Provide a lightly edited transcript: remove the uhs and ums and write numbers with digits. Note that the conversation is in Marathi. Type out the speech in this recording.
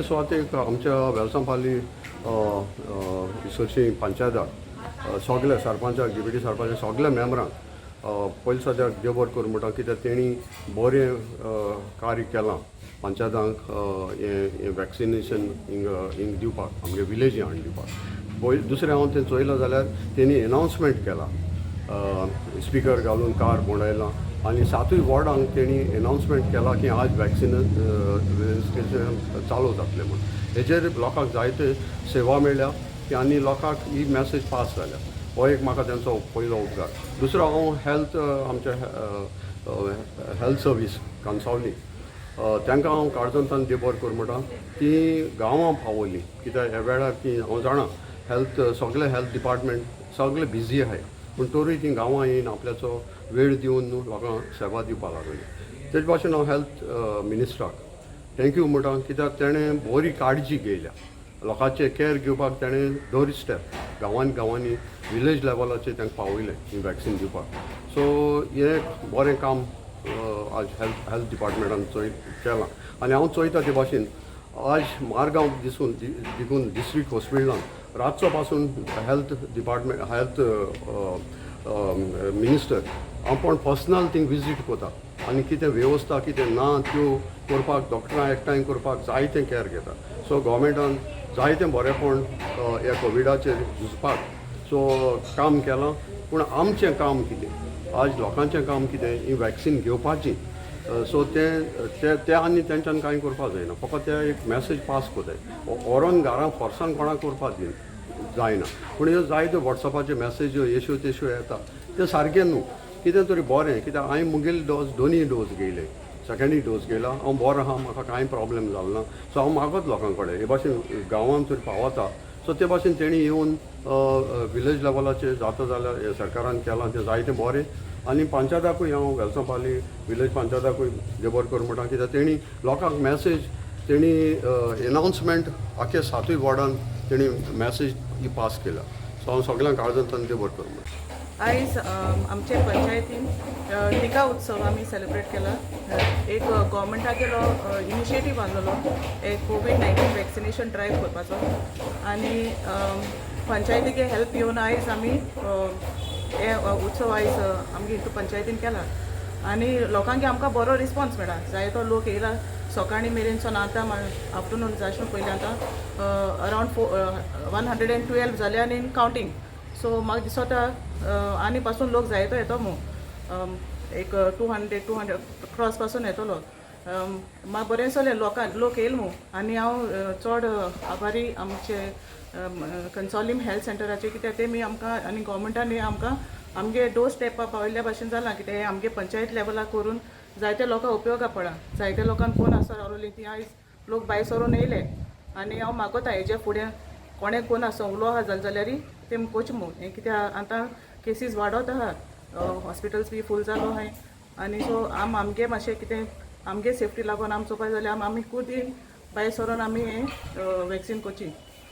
पयले सुवातेक आमच्या वेलसांपाली इसरशी पंचायताक सगल्या सरपंचाक डिप्युटी सरपंच सगल्या मेंबरांक पयले सद्याक देव बरें करूं म्हणटा कित्याक तेणी बरें कार्य केलां पंचायतांक हें वॅक्सिनेशन हिंग दिवपाक आमगे विलेजी हाडून दिवपाक. पयले दुसरें हांव तें चोयलां जाल्यार तेणी अनावन्समेंट केलां स्पिकर घालून कार बोंडायलां आनी 7य वॉर्डांक तेणी अनावन्समेंट केला की आज वॅक्सिनेशन चालू जातलें म्हूण. हेजेर लोकांक जायते सेवा मेळ्ळ्या की आनी लोकांक ही मॅसेज पास जाल्या. हो एक म्हाका तेंचो पयलो उपकार. दुसरो हांव हेल्थ आमच्या हेल्थ सर्वीस कांसावली तांकां हांव काळजंतान देव बरें करूं म्हणटा ती गांवां पावयली कित्याक ह्या वेळार ती हांव जाणा सगळे हेल्थ डिपार्टमेंट सगळे बिजी आहाय पूण तोरूय ती गांवां येवन आपल्याचो वेळ दिवन लोकांक सेवा दिवपाक लागली. तेजे भाशेन हांव हेल्थ मिनिस्टराक थँक्यू म्हणटा कित्याक तेणें बरी काळजी घेयल्या लोकांचे कॅर घेवपाक तेणें दोरी स्टेप गांवांनी विलेज लेवलाचेर तांकां पावयलें ही वॅक्सीन दिवपाक. सो हें बरें काम आज हेल्थ डिपार्टमेंटान केलां आनी हांव चोयता ते भाशेन आज मारगांव देखून डिस्ट्रिक्ट हॉस्पिटलान रातचो पासून हेल्थ डिपार्टमेंट हेल्थ मिनिस्टर हांव पण पर्सनल थिंग विजीट कोता आनी कितें वेवस्था कितें ना त्यो करपाक डॉक्टरां एकठांय करपाक जायतें कॅर घेता. सो गव्हर्मेंटान जायतें बरेंपण ह्या कोविडाचेर झुजपाक काम केलां. पूण आमचें काम कितें आज लोकांचें काम कितें ही वॅक्सीन घेवपाची. सो ते आनी तेंच्यान कांय करपाक जायना फकत ते एक मॅसेज पास कोताय व्हरोन घरां फोर्सान कोणाक करपाक जायना. पूण ह्यो जायत्यो वॉट्सॅपाच्यो मॅसेज्यो येश्यो तेश्यो येता ते सारकें न्हू कितें तरी बरें कित्याक हांवें मुगेली दोनूय डोस घेयले सेकंडूय डोस घेयला हांव बरो आहा म्हाका कांय प्रॉब्लेम जालो ना. सो हांव मागत लोकां कडेन हे भाशेन गांवांत तरी पावता. सो ते भाशेन तेणी येवन विलेज लेवलाचेर जाता जाल्यार हे सरकारान केलां तें जायतें बरें. आनी पंचायताकूय हांव वेलसांपाली विलेज पंचायताकूय देव बरें करूं म्हणटा कित्याक तेणी लोकांक मॅसेज तेणी अनावन्समेंट आख्या 7य वॉर्डान तेणी मॅसेज ही पास केला. सो हांव सगळ्यांक काळजांतल्यान देव बरें करूं म्हणटा. आयज आमचे पंचायतीन टिका उत्सव आमी सेलिब्रेट केला. एक गव्हर्मेंटाचेलो इनिशिएटीव आसलेलो एक कोविड-19 वॅक्सिनेशन ड्रायव्ह करपाचो आनी पंचायतीक हेल्प घेवन आयज आमी हे उत्सव आयज आमगे हितू पंचायतीन केला आनी लोकांक आमकां बरो रिस्पॉन्स मेळ्ळा. जायतो लोक येयला सकाळीं मेरेनसून आतां आफ्टरनून जायसून पयलीं आतां अरावंड 112 जाले आनी कावंटींग. सो म्हाका दिसता आनी पासून लोक जायतो येतो मू एक 200 क्रॉस पासून येतलो. म्हाका बरें दिसलें लोक येयले मू आनी हांव चड आभारी आमचे कन्सॉलिम हेल्थ सेंटराचे कित्याक तेमी आमकां आनी गव्हर्मेंटान आमकां आमगे डोर स्टेपा पावयल्ल्या भाशेन जालां कित्याक हें आमगे पंचायत लेवलाक करून जायत्या लोकांक उपयोगाक पडला. जायत्या लोकांक कोण आसा रावलोलीं ती आयज लोक भायर सरून येयले आनी हांव मागता हेजे फुडें कोणें कोण आसा उलो आहा जाल्यार तेम कोच हें कित्याक आतां केसीस वाडत आहात हॉस्पिटल्स बी फूल जालो आहाय आनी सो आमगे मातशें कितें आमगे सेफ्टी लागून आमी चोवपाक जाल्यार आमी खुद भायर सरून आमी हें वॅक्सीन कोची.